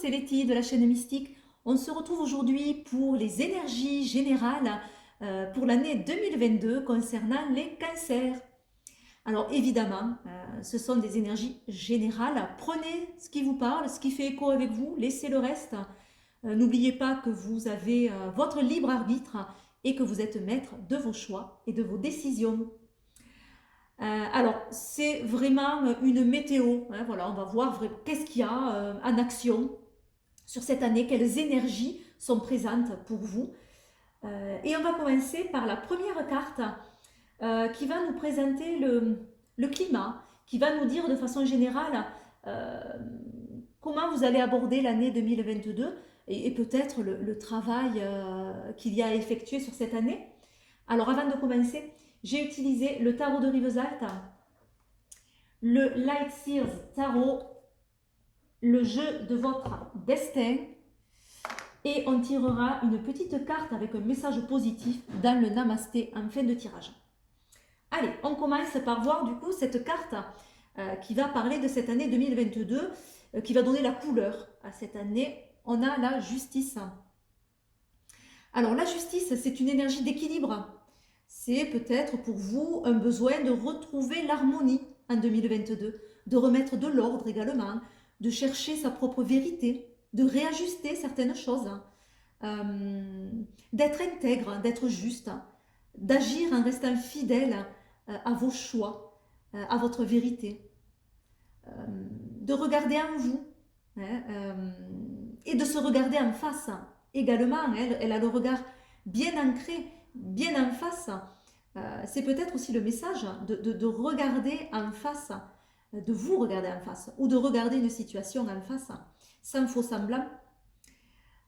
c'est Letty de la chaîne Mystique. On se retrouve aujourd'hui pour les énergies générales pour l'année 2022 concernant les cancers. Alors évidemment, ce sont des énergies générales. Prenez ce qui vous parle, ce qui fait écho avec vous, laissez le reste. N'oubliez pas que vous avez votre libre arbitre et que vous êtes maître de vos choix et de vos décisions. Alors, c'est vraiment une météo. Hein, voilà, on va voir qu'est-ce qu'il y a en action sur cette année, quelles énergies sont présentes pour vous. Et on va commencer par la première carte qui va nous présenter le climat, qui va nous dire de façon générale euh, comment vous allez aborder l'année 2022 et peut-être le travail qu'il y a à effectuer sur cette année. Alors, avant de commencer, j'ai utilisé le tarot de Rivesaltes, le Light Sears Tarot, le jeu de votre destin, et on tirera une petite carte avec un message positif dans le Namasté en fin de tirage. Allez, on commence par voir du coup cette carte qui va parler de cette année 2022, qui va donner la couleur à cette année. On a la justice. Alors la justice, c'est une énergie d'équilibre. C'est peut-être pour vous un besoin de retrouver l'harmonie en 2022, de remettre de l'ordre également, de chercher sa propre vérité, de réajuster certaines choses, d'être intègre, d'être juste, d'agir en restant fidèle à vos choix, à votre vérité, de regarder en vous hein, et de se regarder en face également. Elle a le regard bien ancré, bien en face. C'est peut-être aussi le message de regarder en face, de vous regarder en face, ou de regarder une situation en face, sans faux semblant.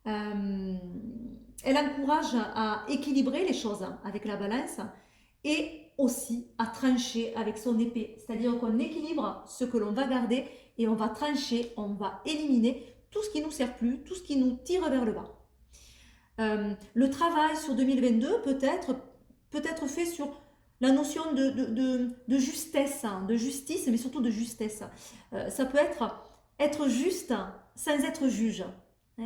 Elle encourage à équilibrer les choses avec la balance et aussi à trancher avec son épée. C'est-à-dire qu'on équilibre ce que l'on va garder et on va trancher, on va éliminer tout ce qui ne nous sert plus, tout ce qui nous tire vers le bas. Le travail sur 2022 peut être fait sur la notion de justesse, de justice, mais surtout de justesse. Ça peut être juste sans être juge,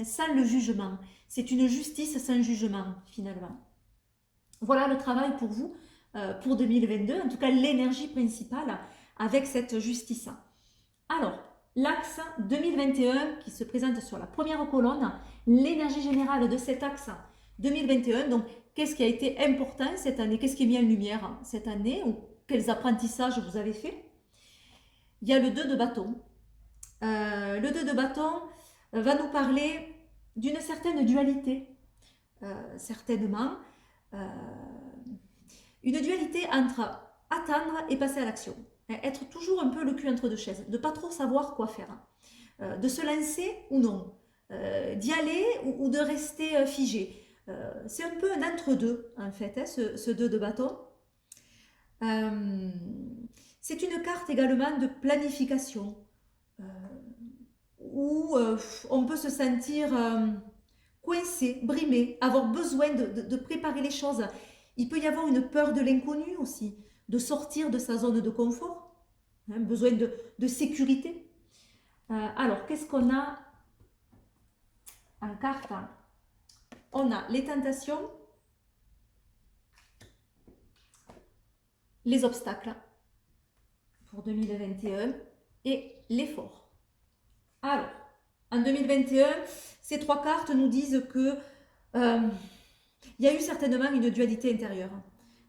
sans le jugement. C'est une justice sans jugement, finalement. Voilà le travail pour vous, pour 2022, en tout cas l'énergie principale avec cette justice. Alors, l'axe 2021 qui se présente sur la première colonne, l'énergie générale de cet axe 2021, donc qu'est-ce qui a été important cette année, qu'est-ce qui est mis en lumière cette année, ou quels apprentissages vous avez fait. Il y a le 2 de bâton. Le 2 de bâton va nous parler d'une certaine dualité, certainement. Une dualité entre attendre et passer à l'action. Être toujours un peu le cul entre deux chaises, de ne pas trop savoir quoi faire, de se lancer ou non, d'y aller ou de rester figé. C'est un peu un entre-deux en fait, hein, ce 2 de bâton. C'est une carte également de planification, où on peut se sentir coincé, brimé, avoir besoin de préparer les choses. Il peut y avoir une peur de l'inconnu aussi, de sortir de sa zone de confort, hein, besoin de sécurité. Alors, qu'est-ce qu'on a en carte? On a les tentations, les obstacles pour 2021 et l'effort. Alors, en 2021, ces trois cartes nous disent que il y a eu certainement une dualité intérieure.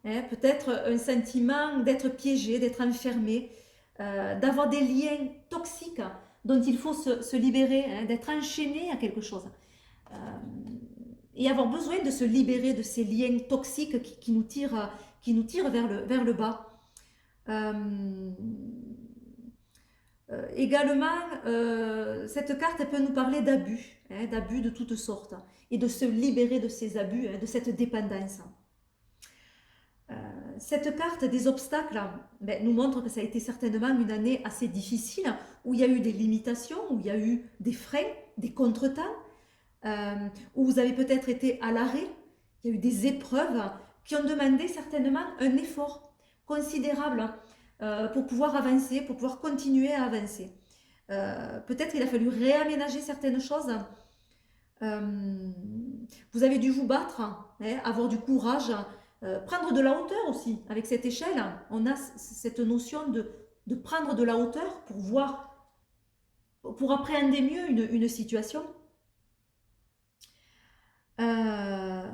Hein, peut-être un sentiment d'être piégé, d'être enfermé, d'avoir des liens toxiques dont il faut se libérer, hein, d'être enchaîné à quelque chose. Et avoir besoin de se libérer de ces liens toxiques qui nous tirent vers le bas. Également, cette carte elle peut nous parler d'abus, hein, d'abus de toutes sortes, et de se libérer de ces abus, hein, de cette dépendance. Cette carte des obstacles nous montre que ça a été certainement une année assez difficile, où il y a eu des limitations, où il y a eu des freins, des contretemps, où vous avez peut-être été à l'arrêt, il y a eu des épreuves qui ont demandé certainement un effort considérable pour pouvoir avancer, pour pouvoir continuer à avancer. Peut-être il a fallu réaménager certaines choses. Vous avez dû vous battre, hein, avoir du courage, prendre de la hauteur aussi. Avec cette échelle, on a cette notion de prendre de la hauteur pour voir, pour appréhender mieux une situation. Euh,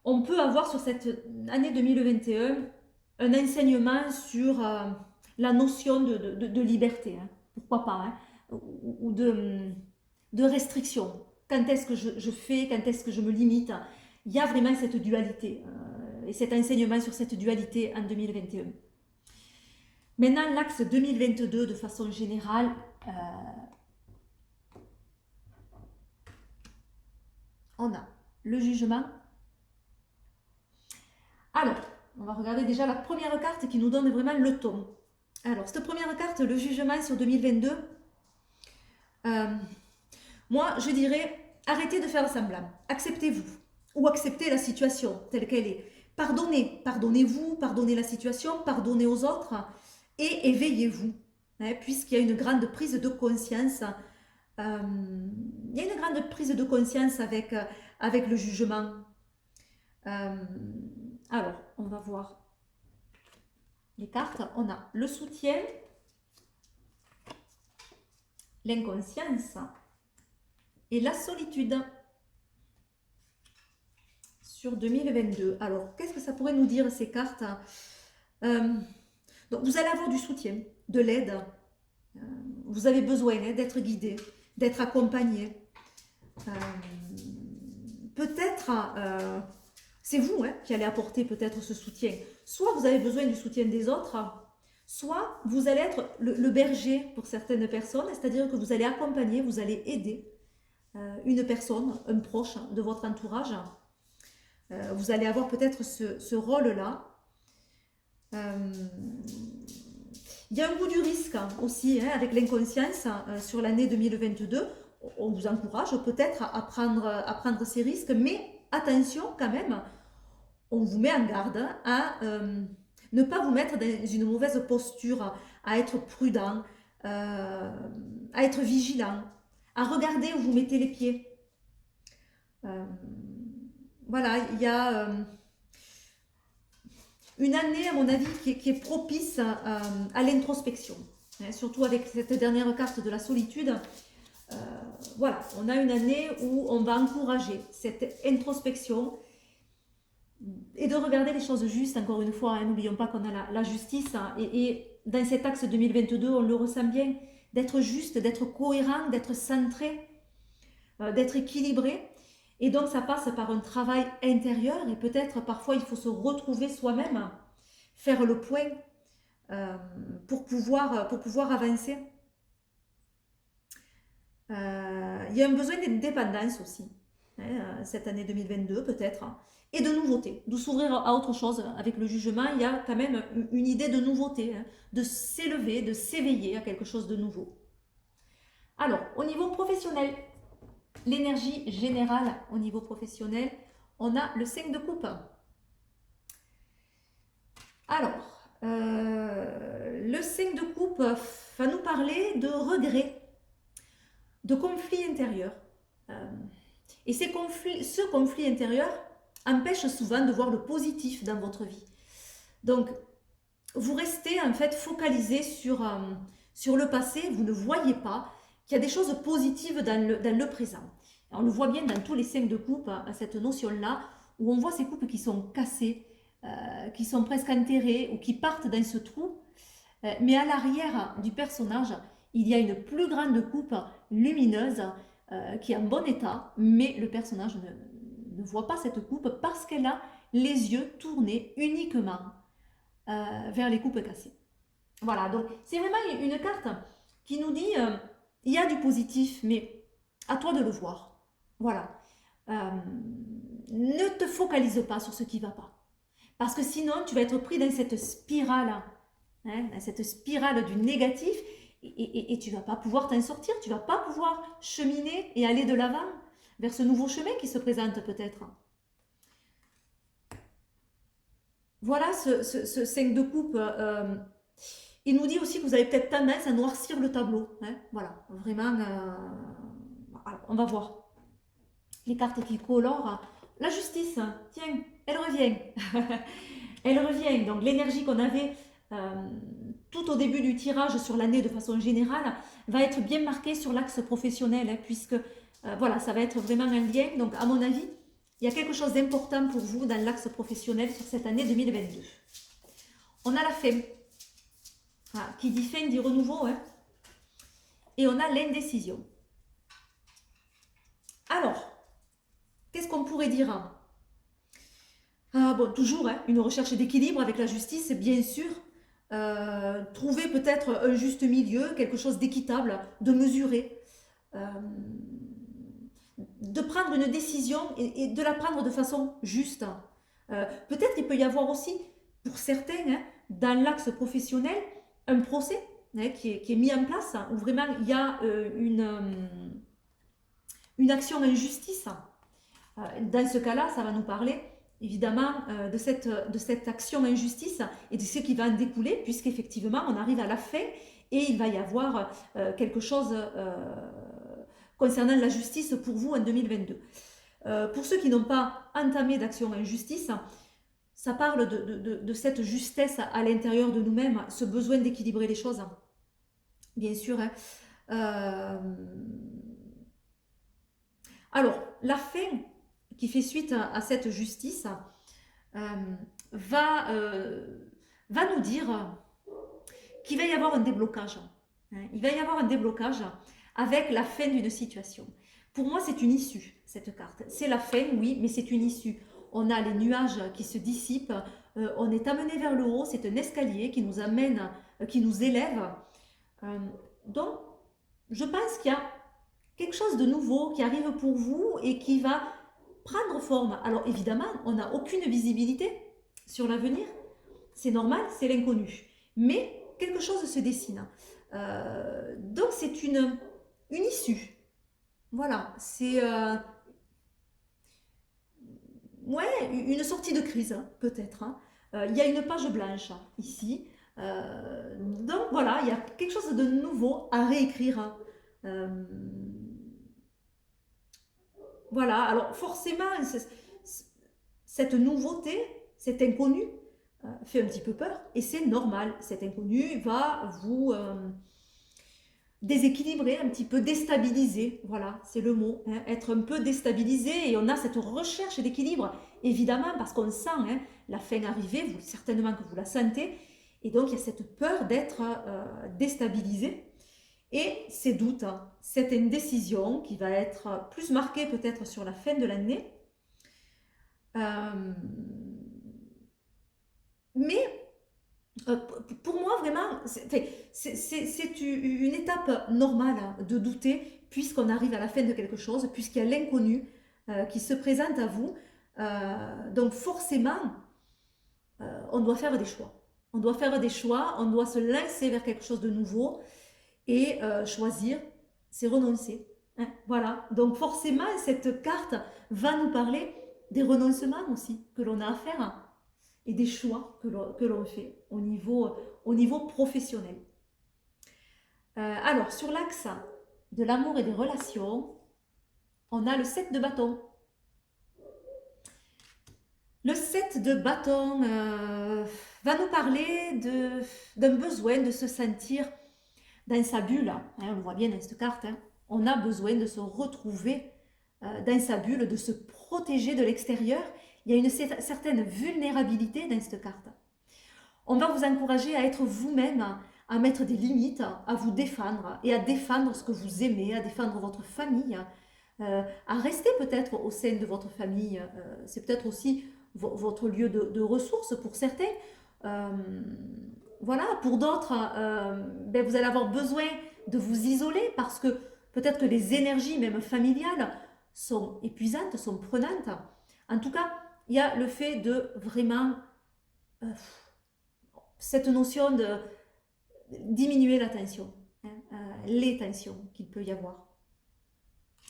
on peut avoir sur cette année 2021 un enseignement sur la notion de liberté, hein, pourquoi pas, hein, ou de restriction. Quand est-ce que je fais, quand est-ce que je me limite. Il y a vraiment cette dualité et cet enseignement sur cette dualité en 2021. Maintenant, l'axe 2022 de façon générale, on a le jugement. Alors, on va regarder déjà la première carte qui nous donne vraiment le ton. Alors, cette première carte, le jugement sur 2022, moi, je dirais, arrêtez de faire semblant. Acceptez-vous ou acceptez la situation telle qu'elle est. Pardonnez, pardonnez-vous, pardonnez la situation, pardonnez aux autres et éveillez-vous, hein, puisqu'il y a une grande prise de conscience. Il y a une grande prise de conscience avec le jugement. Alors, on va voir les cartes. On a le soutien, l'inconscience et la solitude sur 2022. Alors, qu'est-ce que ça pourrait nous dire ces cartes? Donc, vous allez avoir du soutien, de l'aide. Vous avez besoin d'être guidé, d'être accompagné. Peut-être, c'est vous qui allez apporter peut-être ce soutien. Soit vous avez besoin du soutien des autres, soit vous allez être le berger pour certaines personnes, c'est-à-dire que vous allez accompagner, vous allez aider une personne, un proche de votre entourage. Vous allez avoir peut-être ce rôle-là. Il y a un goût du risque aussi avec l'inconscience sur l'année 2022. On vous encourage peut-être à prendre ces risques, mais attention quand même, on vous met en garde à ne pas vous mettre dans une mauvaise posture, à être prudent, à être vigilant, à regarder où vous mettez les pieds. Voilà, il y a une année, à mon avis, qui est propice à l'introspection. Hein, surtout avec cette dernière carte de la solitude. Voilà, on a une année où on va encourager cette introspection et de regarder les choses justes, encore une fois. Hein, n'oublions pas qu'on a la justice. Et dans cet axe 2022, on le ressent bien, d'être juste, d'être cohérent, d'être centré, d'être équilibré. Et donc, ça passe par un travail intérieur et peut-être parfois il faut se retrouver soi-même, faire le point pour pouvoir avancer. Il y a un besoin d'indépendance aussi, hein, cette année 2022 peut-être, et de nouveauté, de s'ouvrir à autre chose. Avec le jugement, il y a quand même une idée de nouveauté, hein, de s'élever, de s'éveiller à quelque chose de nouveau. Alors, au niveau professionnel, l'énergie générale au niveau professionnel, on a le 5 de coupe. Alors, le 5 de coupe va nous parler de regrets, de conflits intérieurs. Et ce conflit intérieur empêche souvent de voir le positif dans votre vie. Donc, vous restez en fait focalisé sur le passé, vous ne voyez pas qu'il y a des choses positives dans le présent. On le voit bien dans tous les 5 de coupe, cette notion-là, où on voit ces coupes qui sont cassées, qui sont presque enterrées ou qui partent dans ce trou. Mais à l'arrière du personnage, il y a une plus grande coupe lumineuse qui est en bon état, mais le personnage ne voit pas cette coupe parce qu'elle a les yeux tournés uniquement vers les coupes cassées. Voilà, donc c'est vraiment une carte qui nous dit il y a du positif, mais à toi de le voir. Voilà. Ne te focalise pas sur ce qui ne va pas. Parce que sinon, tu vas être pris dans cette spirale, hein, dans cette spirale du négatif, et tu ne vas pas pouvoir t'en sortir, tu ne vas pas pouvoir cheminer et aller de l'avant vers ce nouveau chemin qui se présente peut-être. Voilà ce 5 de coupe. Il nous dit aussi que vous avez peut-être tendance à noircir le tableau. Hein. Voilà, vraiment, alors, on va voir. Les cartes qui colorent. La justice, tiens, elle revient. Elle revient. Donc l'énergie qu'on avait tout au début du tirage sur l'année de façon générale va être bien marquée sur l'axe professionnel, hein, puisque voilà, ça va être vraiment un lien. Donc à mon avis, il y a quelque chose d'important pour vous dans l'axe professionnel sur cette année 2022. On a la fin. Ah, qui dit fin dit renouveau. Hein. Et on a l'indécision. Alors, qu'est-ce qu'on pourrait dire? Bon, toujours hein, une recherche d'équilibre avec la justice, bien sûr. Trouver peut-être un juste milieu, quelque chose d'équitable, de mesuré. Euh, de prendre une décision et de la prendre de façon juste. Peut-être qu'il peut y avoir aussi, pour certains, hein, dans l'axe professionnel, un procès hein, qui est mis en place, hein, où vraiment il y a une action en justice. Dans ce cas-là, ça va nous parler évidemment de cette action en justice et de ce qui va en découler, puisqu'effectivement, on arrive à la fin et il va y avoir quelque chose concernant la justice pour vous en 2022. Pour ceux qui n'ont pas entamé d'action en justice, ça parle de cette justesse à l'intérieur de nous-mêmes, ce besoin d'équilibrer les choses. Bien sûr. Hein. Alors, la fin qui fait suite à cette justice va nous dire qu'il va y avoir un déblocage. Hein. Il va y avoir un déblocage avec la fin d'une situation. Pour moi, c'est une issue, cette carte. C'est la fin, oui, mais c'est une issue. On a les nuages qui se dissipent, on est amené vers le haut, c'est un escalier qui nous amène, qui nous élève. Donc, je pense qu'il y a quelque chose de nouveau qui arrive pour vous et qui va prendre forme. Alors évidemment, on n'a aucune visibilité sur l'avenir, c'est normal, c'est l'inconnu. Mais quelque chose se dessine. Donc c'est une issue. Voilà, c'est ouais, une sortie de crise, hein, peut-être. Hein. Il y a une page blanche ici. Donc voilà, il y a quelque chose de nouveau à réécrire. Voilà, alors forcément, cette nouveauté, cet inconnu, fait un petit peu peur et c'est normal. Cet inconnu va vous déséquilibrer, un petit peu déstabiliser. Voilà, c'est le mot, hein, être un peu déstabilisé et on a cette recherche d'équilibre, évidemment, parce qu'on sent hein, la fin arriver, vous, certainement que vous la sentez, et donc il y a cette peur d'être déstabilisé. Et ces doutes, hein, cette indécision qui va être plus marquée peut-être sur la fin de l'année. Mais pour moi, vraiment, c'est une étape normale de douter puisqu'on arrive à la fin de quelque chose, puisqu'il y a l'inconnu qui se présente à vous. Donc forcément, on doit faire des choix. On doit faire des choix, on doit se lancer vers quelque chose de nouveau. Et choisir, c'est renoncer. Hein, voilà. Donc forcément, cette carte va nous parler des renoncements aussi que l'on a à faire et des choix que l'on fait au niveau professionnel. Alors, sur l'axe de l'amour et des relations, on a le 7 de bâton. Le 7 de bâton va nous parler d'un besoin de se sentir dans sa bulle, hein, on le voit bien dans cette carte, hein, on a besoin de se retrouver dans sa bulle, de se protéger de l'extérieur. Il y a une certaine vulnérabilité dans cette carte. On va vous encourager à être vous-même, à mettre des limites, à vous défendre et à défendre ce que vous aimez, à défendre votre famille, à rester peut-être au sein de votre famille. C'est peut-être aussi votre lieu de ressources pour certains. Voilà, pour d'autres, ben vous allez avoir besoin de vous isoler parce que peut-être que les énergies, même familiales, sont épuisantes, sont prenantes. En tout cas, il y a le fait de vraiment cette notion de diminuer la tension, hein, les tensions qu'il peut y avoir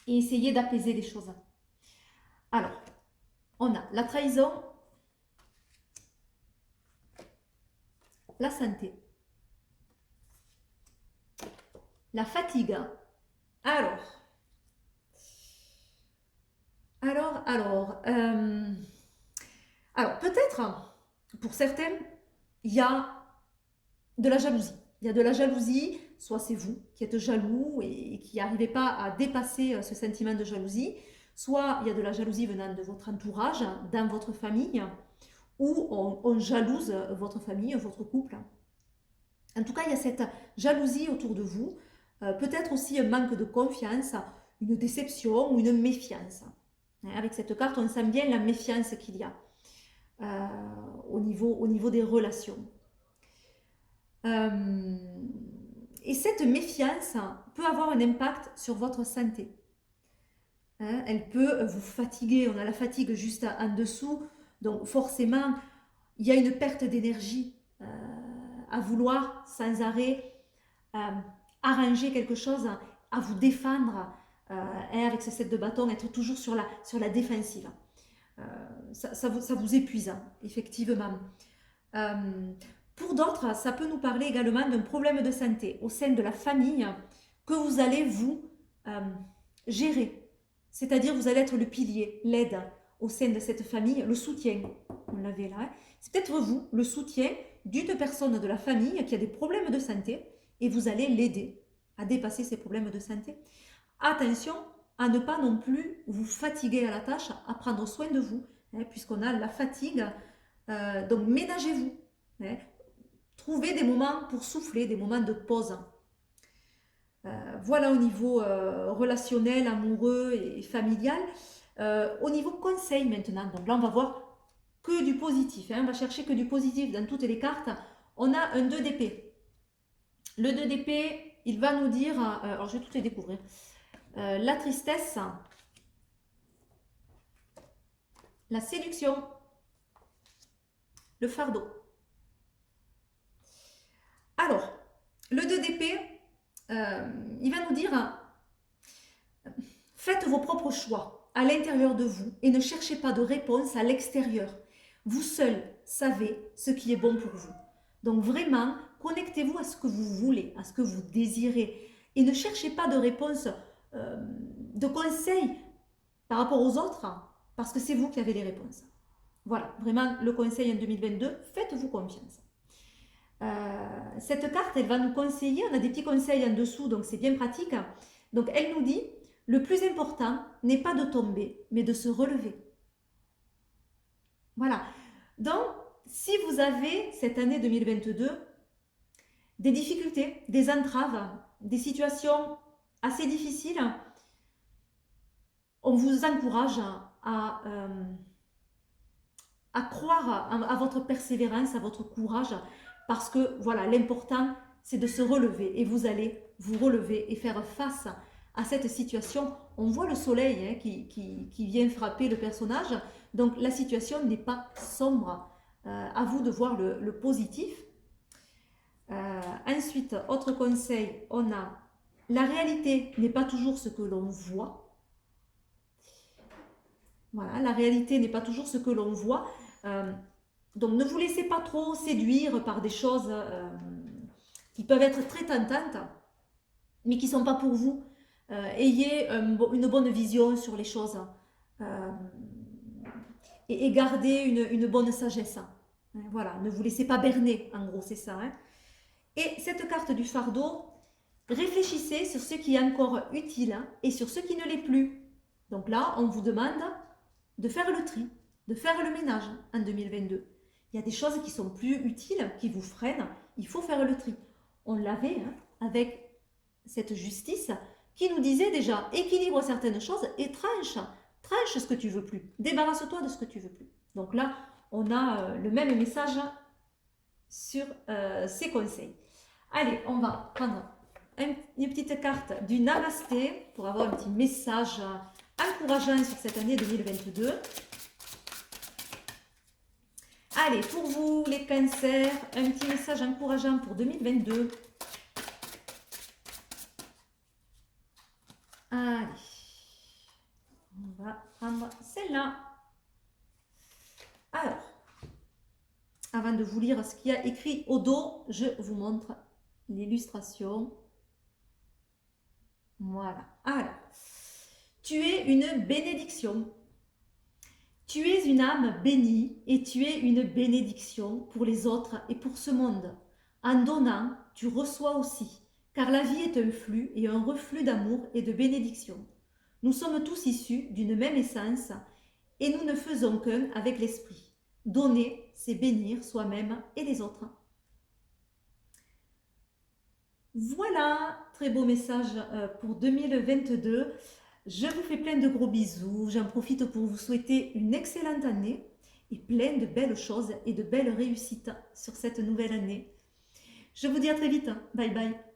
et essayer d'apaiser les choses. Alors, on a la trahison, la santé. la fatigue. Alors, alors, alors peut-être, pour certains, il y a de la jalousie. Il y a de la jalousie, soit c'est vous qui êtes jaloux et qui n'arrivez pas à dépasser ce sentiment de jalousie, soit il y a de la jalousie venant de votre entourage, dans votre famille, ou on jalouse votre famille, votre couple. En tout cas, il y a cette jalousie autour de vous, peut-être aussi un manque de confiance, une déception ou une méfiance. Avec cette carte, on sent bien la méfiance qu'il y a au niveau des relations. Et cette méfiance peut avoir un impact sur votre santé. Elle peut vous fatiguer, on a la fatigue juste en dessous, donc forcément, il y a une perte d'énergie à vouloir sans arrêt arranger quelque chose, à vous défendre, avec ce set de bâton, être toujours sur la défensive. Ça vous épuise, effectivement. Pour d'autres, ça peut nous parler également d'un problème de santé au sein de la famille que vous allez vous gérer. C'est-à-dire vous allez être le pilier, l'aide au sein de cette famille, le soutien. On l'avait là. C'est peut-être vous, le soutien d'une personne de la famille qui a des problèmes de santé et vous allez l'aider à dépasser ces problèmes de santé. Attention à ne pas non plus vous fatiguer à la tâche, à prendre soin de vous, puisqu'on a la fatigue. Donc ménagez-vous. Trouvez des moments pour souffler, des moments de pause. Voilà au niveau relationnel, amoureux et familial. Au niveau conseil maintenant, donc là on va voir que du positif. On va chercher que du positif dans toutes les cartes. On a un 2 d'épée. Le 2 d'épée, il va nous dire, alors je vais tout les découvrir, la tristesse, la séduction, le fardeau. Alors, le 2 d'épée, il va nous dire, faites vos propres choix à l'intérieur de vous et ne cherchez pas de réponse à l'extérieur. Vous seul savez ce qui est bon pour vous. Donc vraiment, connectez-vous à ce que vous voulez, à ce que vous désirez et ne cherchez pas de réponse, de conseils par rapport aux autres parce que c'est vous qui avez les réponses. Voilà, vraiment le conseil en 2022, faites-vous confiance. Cette carte, elle va nous conseiller, on a des petits conseils en dessous, donc c'est bien pratique. Donc elle nous dit, le plus important n'est pas de tomber, mais de se relever. Voilà. Donc, si vous avez cette année 2022 des difficultés, des entraves, des situations assez difficiles, on vous encourage à croire à votre persévérance, à votre courage, parce que voilà, l'important c'est de se relever et vous allez vous relever et faire face à cette situation. On voit le soleil qui vient frapper le personnage, donc la situation n'est pas sombre. À vous de voir le positif. Ensuite, autre conseil, on a la réalité n'est pas toujours ce que l'on voit. Voilà, la réalité n'est pas toujours ce que l'on voit. Donc ne vous laissez pas trop séduire par des choses qui peuvent être très tentantes, mais qui ne sont pas pour vous. Ayez une bonne vision sur les choses et gardez une bonne sagesse. Voilà, ne vous laissez pas berner, en gros, c'est ça. Et cette carte du fardeau, réfléchissez sur ce qui est encore utile et sur ce qui ne l'est plus. Donc là, on vous demande de faire le tri, de faire le ménage en 2022. Il y a des choses qui sont plus utiles, qui vous freinent, il faut faire le tri. On l'avait avec cette justice qui nous disait déjà équilibre certaines choses et tranche ce que tu veux plus, débarrasse-toi de ce que tu veux plus. Donc là, on a le même message sur ces conseils. Allez, on va prendre une petite carte du Namasté pour avoir un petit message encourageant sur cette année 2022. Allez, pour vous les cancers, un petit message encourageant pour 2022. Allez, on va prendre celle-là. Alors, avant de vous lire ce qu'il y a écrit au dos, je vous montre l'illustration. Voilà. Alors, tu es une bénédiction. Tu es une âme bénie et tu es une bénédiction pour les autres et pour ce monde. En donnant, tu reçois aussi, car la vie est un flux et un reflux d'amour et de bénédiction. Nous sommes tous issus d'une même essence et nous ne faisons qu'un avec l'esprit. Donner, c'est bénir soi-même et les autres. Voilà, très beau message pour 2022. Je vous fais plein de gros bisous. J'en profite pour vous souhaiter une excellente année et plein de belles choses et de belles réussites sur cette nouvelle année. Je vous dis à très vite. Bye bye.